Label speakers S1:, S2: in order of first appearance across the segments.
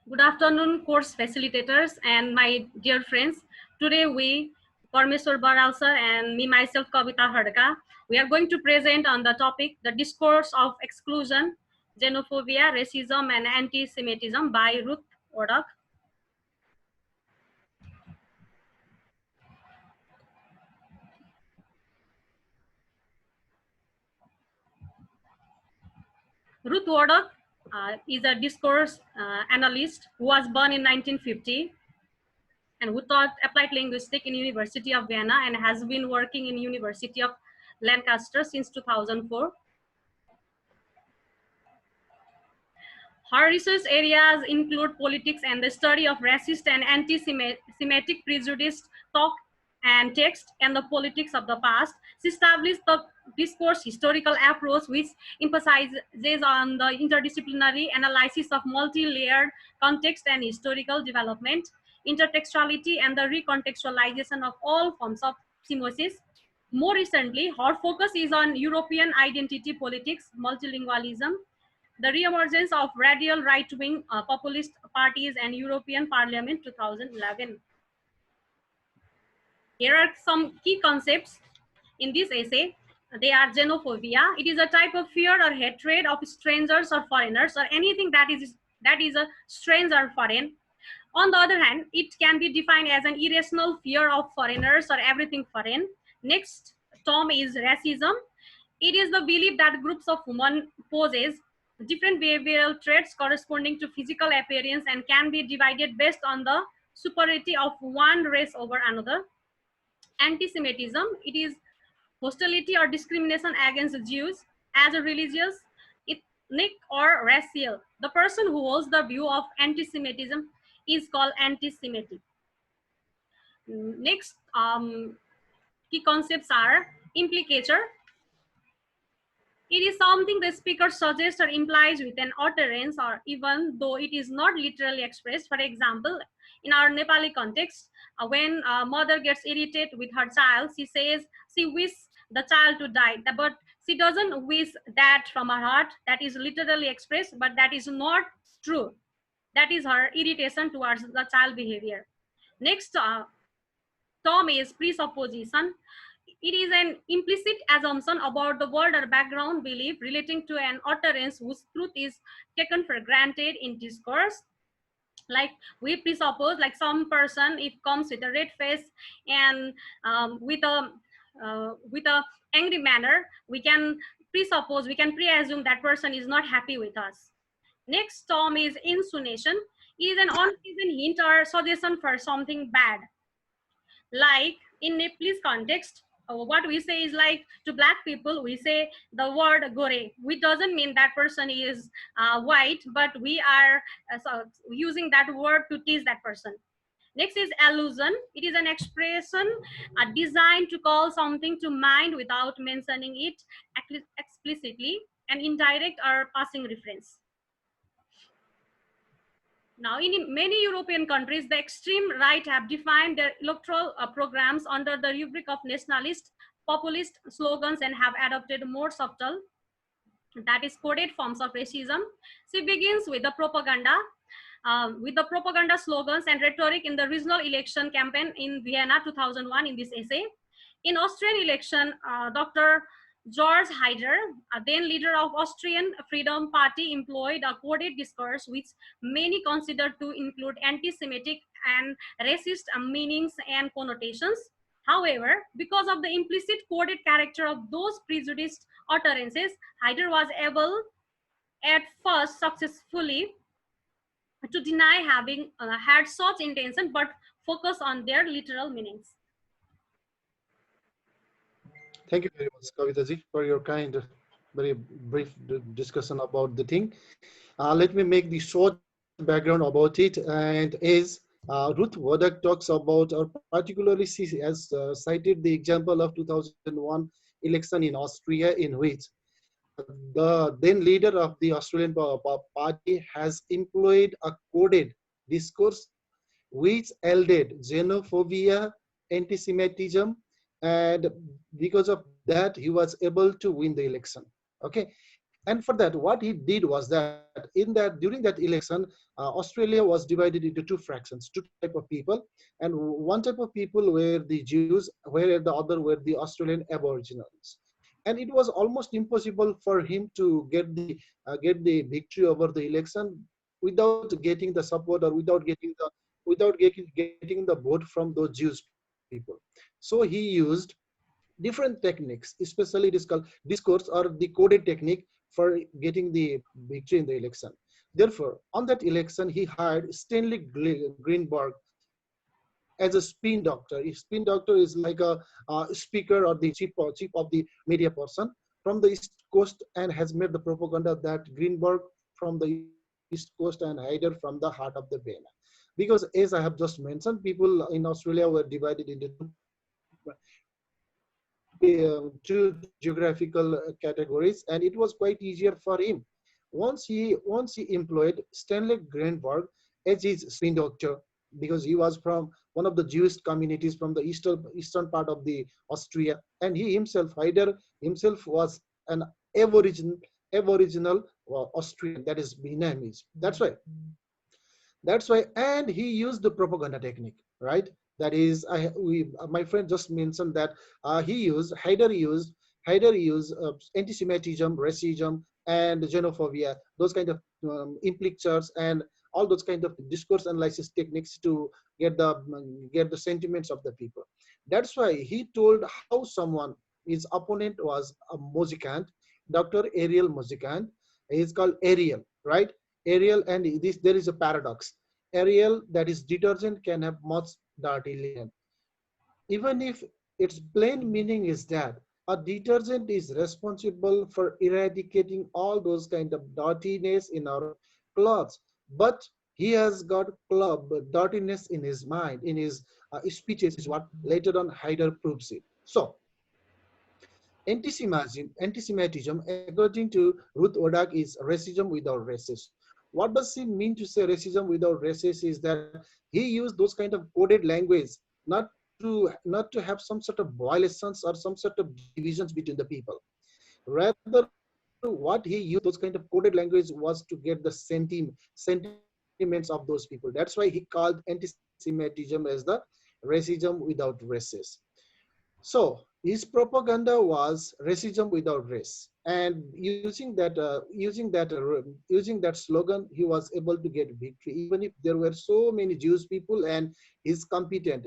S1: Good afternoon, course facilitators and my dear friends. Today we, Parmeshor Baral sir and me myself, Kabita Khadka, we are going to present on the topic, the Discourse of Exclusion, Xenophobia, Racism and Anti-Semitism by Ruth Wodak. Ruth Wodak is a discourse analyst who was born in 1950 and who taught applied linguistics in University of Vienna and has been working in University of Lancaster since 2004. Her research areas include politics and the study of racist and anti-Semitic prejudice, talk and text, and the politics of the past. She established the discourse historical approach, which emphasizes on the interdisciplinary analysis of multi-layered context and historical development, intertextuality, and the recontextualization of all forms of semesis. More recently, her focus is on European identity politics, multilingualism, the reemergence of radical right-wing populist parties and European Parliament 2011. Here are some key concepts in this essay. They are xenophobia. It is a type of fear or hatred of strangers or foreigners or anything that is a strange or foreign. On the other hand, it can be defined as an irrational fear of foreigners or everything foreign. Next term is racism. It is the belief that groups of human poses different behavioral traits corresponding to physical appearance and can be divided based on the superiority of one race over another. Anti-Semitism, it is hostility or discrimination against Jews as a religious, ethnic, or racial. The person who holds the view of anti-Semitism is called anti-Semitic. Next key concepts are implicator. It is something the speaker suggests or implies with an utterance, or even though it is not literally expressed. For example, in our Nepali context, when a mother gets irritated with her child, she says she wishes the child to die, but she doesn't wish that from her heart. That is literally expressed, but that is not true. That is her irritation towards the child behavior. Next term is presupposition. It is an implicit assumption about the world or background belief relating to an utterance whose truth is taken for granted in discourse. Like we presuppose, like some person, if comes with a red face and with a angry manner, we can presuppose, we can pre-assume that person is not happy with us. Next term is insinuation. It is an unpleasant hint or suggestion for something bad. Like in Nepalese context, what we say is, like, to black people we say the word gore, which doesn't mean that person is white, but we are using that word to tease that person. Next is allusion. It is an expression designed to call something to mind without mentioning it explicitly, an indirect or passing reference. Now, in many European countries, the extreme right have defined their electoral programs under the rubric of nationalist, populist slogans and have adopted more subtle, that is coded forms of racism. She begins with the propaganda slogans and rhetoric in the regional election campaign in Vienna 2001 in this essay. In Austrian election, Dr. George Haider, then leader of Austrian Freedom Party, employed a coded discourse which many consider to include anti-Semitic and racist meanings and connotations. However, because of the implicit coded character of those prejudiced utterances, Haider was able at first successfully to deny having had such intention, but focus on their literal meanings.
S2: Thank you very much, Kavitaji, for your kind, very brief discussion about the thing. Let me make the short background about it. And as Ruth Wodak talks about, or particularly she has cited the example of 2001 election in Austria, in which the then leader of the Australian party has employed a coded discourse which elded xenophobia, anti-Semitism, and because of that he was able to win the election. Okay, And for that, what he did was that during that election, Australia was divided into two fractions, two type of people, and one type of people were the Jews, where the other were the Australian Aboriginals. And it was almost impossible for him to get the victory over the election without getting the support, or without getting the vote from those Jewish people. So he used different techniques, especially it is called discourse or the coded technique for getting the victory in the election. Therefore, on that election, he hired Stanley Greenberg as a spin doctor. A spin doctor is like a speaker or the chief of the media person from the East Coast, and has made the propaganda that Greenberg from the East Coast and Hyder from the heart of the Bena. Because as I have just mentioned, people in Australia were divided into two geographical categories, and it was quite easier for him. Once he employed Stanley Greenberg as his spin doctor, because he was from one of the Jewish communities from the eastern part of the Austria, and he himself, Haider himself, was an aboriginal Austrian, that is Vietnamese. That's why, and he used the propaganda technique, right? That is, my friend just mentioned that Haider used anti-Semitism, racism, and xenophobia, those kind of implictures, and all those kind of discourse analysis techniques to get the sentiments of the people. That's why he told how someone, his opponent was a Muzikant, Dr. Ariel Muzikant. He's called Ariel, right? Ariel, and this there is a paradox. Ariel, that is detergent, can have much dirty linen. Even if its plain meaning is that a detergent is responsible for eradicating all those kind of dirtiness in our clothes, but he has got dirtiness in his mind, in his speeches, is what later on Haider proves it. So anti-Semitism, according to Ruth Wodak, is racism without racist. What does he mean to say racism without racist? Is that he used those kind of coded language, not to have some sort of violations or some sort of divisions between the people. Rather, what he used those kind of coded language was to get the sentiments of those people. That's why he called anti-Semitism as the racism without races. So his propaganda was racism without race, and using that slogan, he was able to get victory, even if there were so many Jewish people. And his competitor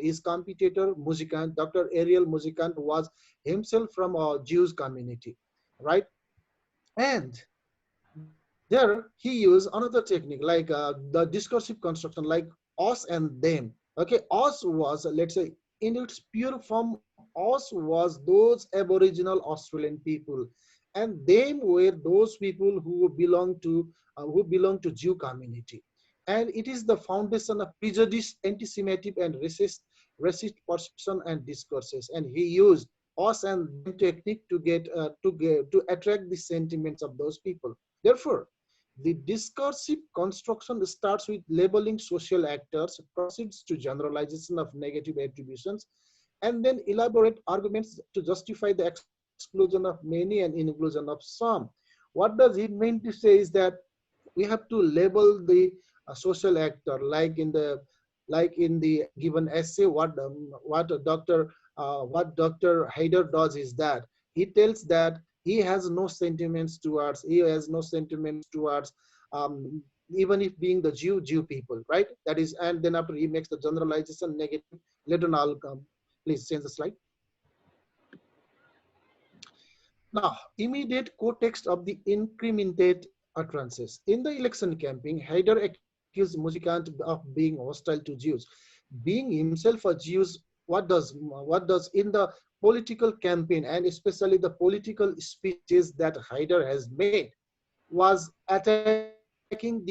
S2: Muzikant, Dr. Ariel Muzikant, was himself from a Jewish community, right? And there he used another technique, like the discursive construction, like us and them. Okay, us was, let's say, in its pure form, us was those Aboriginal Australian people, and them were those people who belong to Jew community. And it is the foundation of prejudice, anti-Semitic, and racist perception and discourses. And he used us and them technique to attract the sentiments of those people. Therefore, the discursive construction starts with labeling social actors, proceeds to generalization of negative attributions, and then elaborate arguments to justify the exclusion of many and inclusion of some. What does it mean to say is that we have to label the social actor, like in the given essay. What Dr. Haider does is that he tells that he has no sentiments towards even if being the Jew people, right? That is, and then after he makes the generalization negative. Later on, I'll come. Please change the slide. Now, immediate context of the incriminated utterances. In the election campaign, Haider accused Muzikant of being hostile to Jews. Being himself a Jew, what does in the political campaign, and especially the political speeches that Haider has made, was attacking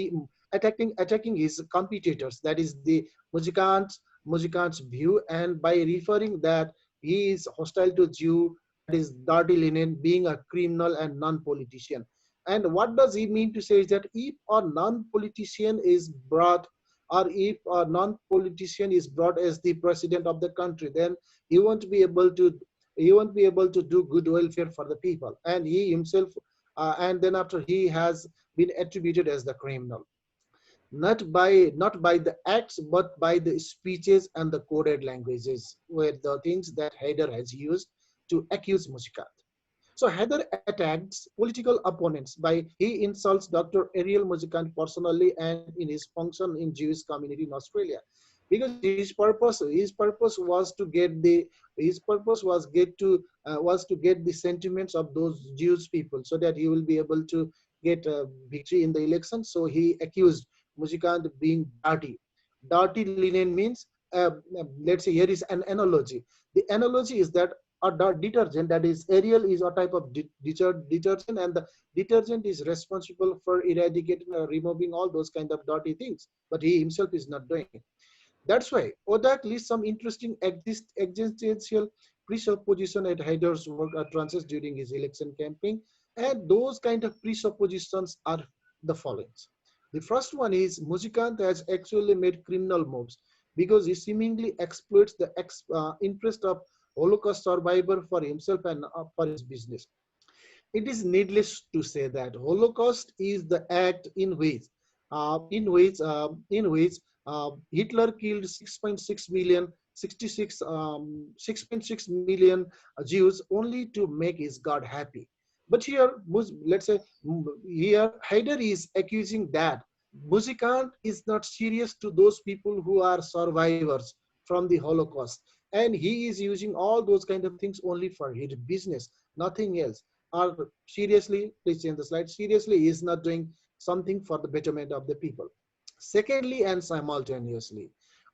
S2: his competitors, that is the Muzikant's view, and by referring that he is hostile to Jew, that is dirty linen, being a criminal and non-politician. And what does he mean to say is that if a non-politician is brought, or if a non-politician is brought as the president of the country, then he won't be able to do good welfare for the people. And he himself and then after he has been attributed as the criminal, not by the acts but by the speeches and the coded languages where the things that Haider has used to accuse Muscat. So Haider attacks political opponents by he insults Dr. Ariel Muscat personally and in his function in Jewish community in Australia, because his purpose was to get the his purpose was to get the sentiments of those Jewish people so that he will be able to get victory in the election. So he accused Muscat being dirty. Dirty linen means, let's say, here is an analogy. The analogy is that a detergent, that is Ariel, is a type of detergent, and the detergent is responsible for eradicating or removing all those kind of dirty things, but he himself is not doing it. That's why Wodak lists some interesting existential presupposition at Haider's work utterances during his election campaign, and those kind of presuppositions are the following. The first one is Muzikant has actually made criminal moves because he seemingly exploits the interest of Holocaust survivor for himself and for his business. It is needless to say that Holocaust is the act in which Hitler killed 6.6 million, 6.6 million Jews only to make his God happy. But here, let's say, here Haider is accusing that Muzikant is not serious to those people who are survivors from the Holocaust, and he is using all those kind of things only for his business, nothing else. Or seriously, please change the slide. Seriously, he is not doing something for the betterment of the people. Secondly, and simultaneously,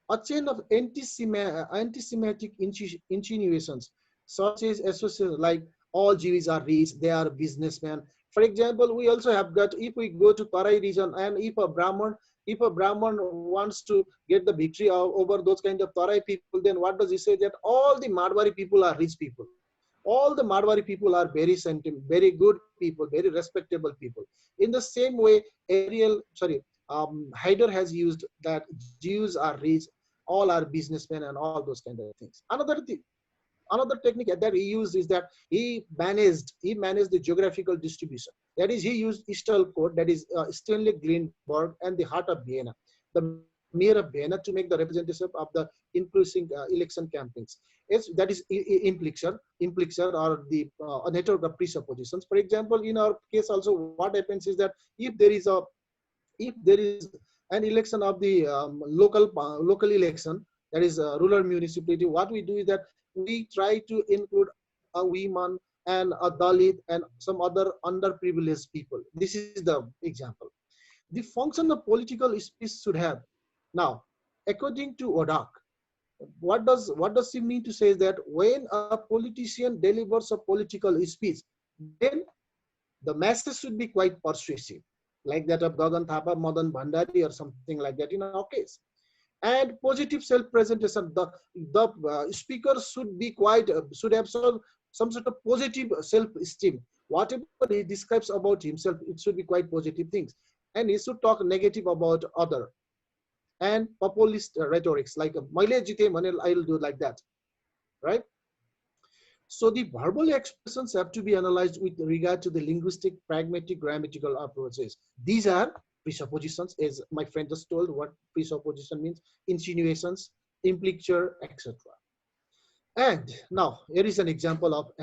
S2: a chain of anti-Semitic insinuations, such as associated like all Jews are rich, they are businessmen. For example, we also have got, if we go to Tarai region, and if a Brahman wants to get the victory over those kind of Tarai people, then what does he say? That all the Marwari people are rich people. All the Marwari people are very good people, very respectable people. In the same way, Haider has used that Jews are rich, all are businessmen, and all those kind of things. Another technique that he used is that he managed the geographical distribution. That is, he used Eastern Code, that is Stanley Greenberg, and the heart of Vienna, the mayor of Vienna, to make the representative of the increasing election campaigns. That is implixer or the a network of presuppositions. For example, in our case also, what happens is that if there is an election of the local election, that is a rural municipality, what we do is that we try to include a woman and a Dalit and some other underprivileged people. This is the example. The function of political speech should have. Now, according to Wodak, what does he mean to say is that when a politician delivers a political speech, then the message should be quite persuasive, like that of Gagan Thapa, Madan Bhandari, or something like that in our case. And positive self-presentation. The speaker should have some sort of positive self-esteem. Whatever he describes about himself, it should be quite positive things, and he should talk negative about other. And populist rhetorics like "Maile jite bhane I'll do like that," right? So the verbal expressions have to be analyzed with regard to the linguistic, pragmatic, grammatical approaches. These are presuppositions, as my friend just told what presupposition means, insinuations, implicature, etc. And now here is an example of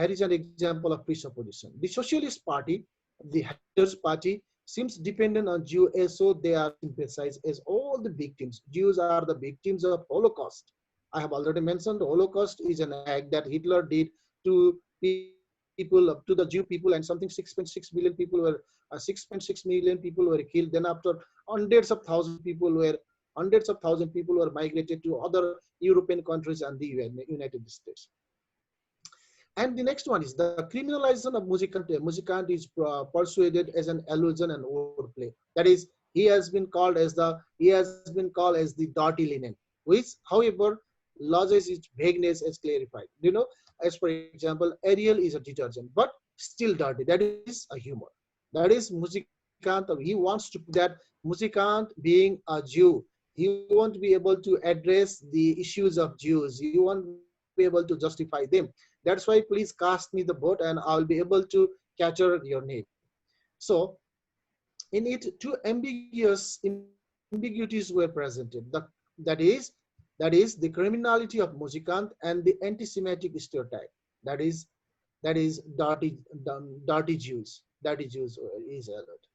S2: presupposition. The Socialist Party, the Haider's party, seems dependent on Jews, so they are sympathized as all the victims. Jews are the victims of Holocaust. I have already mentioned the Holocaust is an act that Hitler did to to the Jew people, and something 6.6 million people were killed. Then after hundreds of thousand people were migrated to other European countries and the United States. And the next one is the criminalization of Muzikant. Muzikant is persuaded as an allusion and wordplay. That is, he has been called as the dirty linen, which, however, loses its vagueness as clarified. As for example, Ariel is a detergent, but still dirty. That is a humor. That is Muzikant. He wants to put that Muzikant being a Jew, he won't be able to address the issues of Jews. He won't be able to justify them. That's why please cast me the vote and I'll be able to capture your name. So in it, two ambiguities were presented. That is the criminality of Muzikant and the anti-Semitic stereotype. That is that is dirty Jews. Dirty Jews is allowed.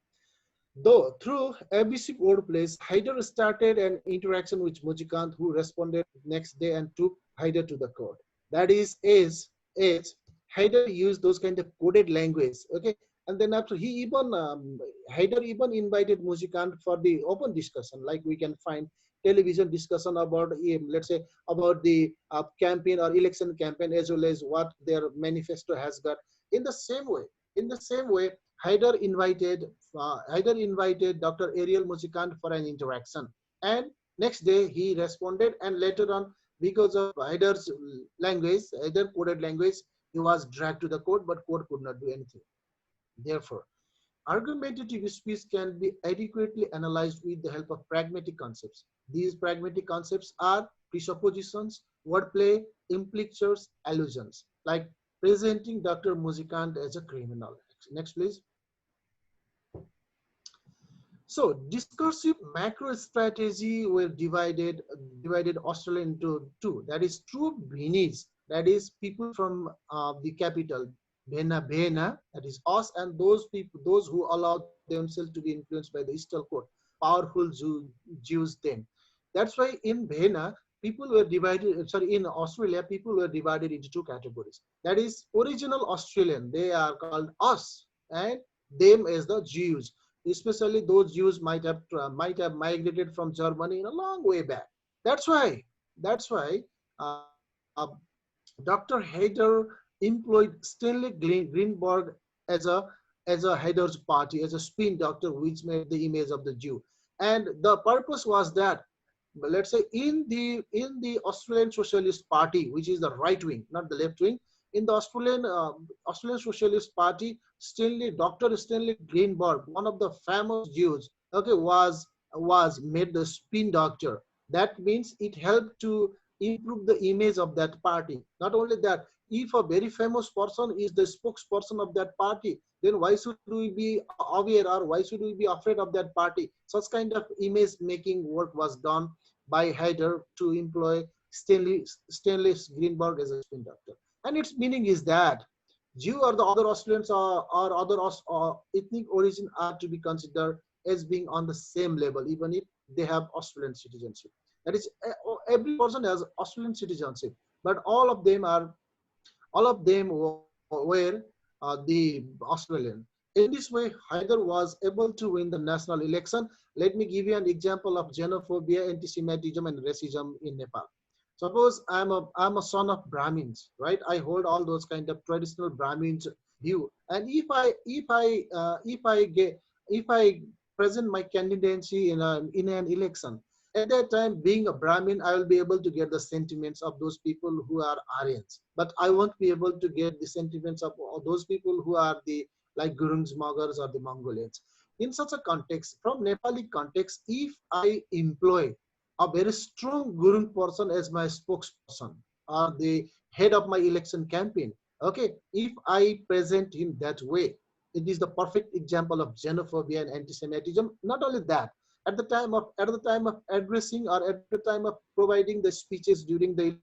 S2: Though through abusive wordplays, Haider started an interaction with Mujikant, who responded next day and took Haider to the court. That is Haider used those kind of coded language. Okay, and then after he even Haider even invited Mujikant for the open discussion, like we can find television discussion about let's say about the campaign or election campaign, as well as what their manifesto has got. In the same way, Haider invited Dr. Ariel Muzikant for an interaction, and next day he responded, and later on, because of Haider's language, Haider coded language, he was dragged to the court, but court could not do anything. Therefore, argumentative speech can be adequately analyzed with the help of pragmatic concepts. These pragmatic concepts are presuppositions, wordplay, implicatures, allusions, like presenting Dr. Muzikant as a criminal. Next, please. So discursive macro strategy were divided Australia into two. That is true Benis, that is people from the capital, Bena, that is us, and those people, those who allow themselves to be influenced by the Eastern court, powerful Jews then. That's why in Bena, people were divided, sorry, in Australia, people were divided into two categories. That is original Australian, they are called us, and them as the Jews. Especially those Jews might have migrated from Germany in a long way back. That's why uh, Dr. Haider employed Stanley Greenberg as a Haider's party, as a spin doctor, which made the image of the Jew. And the purpose was that, let's say, in the Australian Socialist Party, which is the right wing, not the left wing, in the Australian Socialist Party, Dr. Stanley Greenberg, one of the famous Jews, okay, was made the spin doctor. That means it helped to improve the image of that party. Not only that, if a very famous person is the spokesperson of that party, then why should we be aware, or why should we be afraid of that party? Such kind of image making work was done by Haider to employ Stanley Greenberg as a spin doctor. And its meaning is that Jew or the other Australians or other ethnic origin are to be considered as being on the same level, even if they have Australian citizenship. That is, every person has Australian citizenship, but all of them were the Australian. In this way, Haider was able to win the national election. Let me give you an example of xenophobia, anti-Semitism, and racism in Nepal. Suppose I'm a son of Brahmins, right? I hold all those kind of traditional Brahmins view, and if I present my candidacy in an election, at that time, being a Brahmin, I will be able to get the sentiments of those people who are Aryans, but I won't be able to get the sentiments of those people who are the like Gurungs, Magars, or the Mongolians. In such a context, from Nepali context, if I employ a very strong Gurung person as my spokesperson or the head of my election campaign, okay, if I present him that way, it is the perfect example of xenophobia and anti-Semitism. Not only that, at the time of addressing, or at the time of providing the speeches during the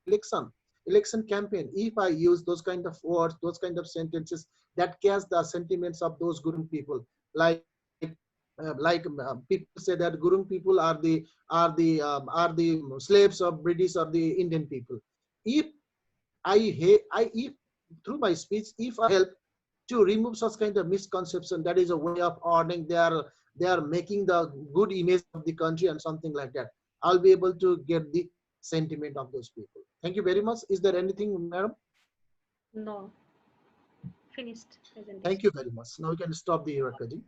S2: election campaign, if I use those kind of words, those kind of sentences that catch the sentiments of those Gurung people, like people say that Gurung people are the slaves of British or the Indian people. If if through my speech, if I help to remove such kind of misconception, that is a way of earning. They are making the good image of the country and something like that. I'll be able to get the sentiment of those people. Thank you very much. Is there anything, madam?
S1: No. Finished
S2: Thank
S1: presentation.
S2: you very much. Now we can stop the recording.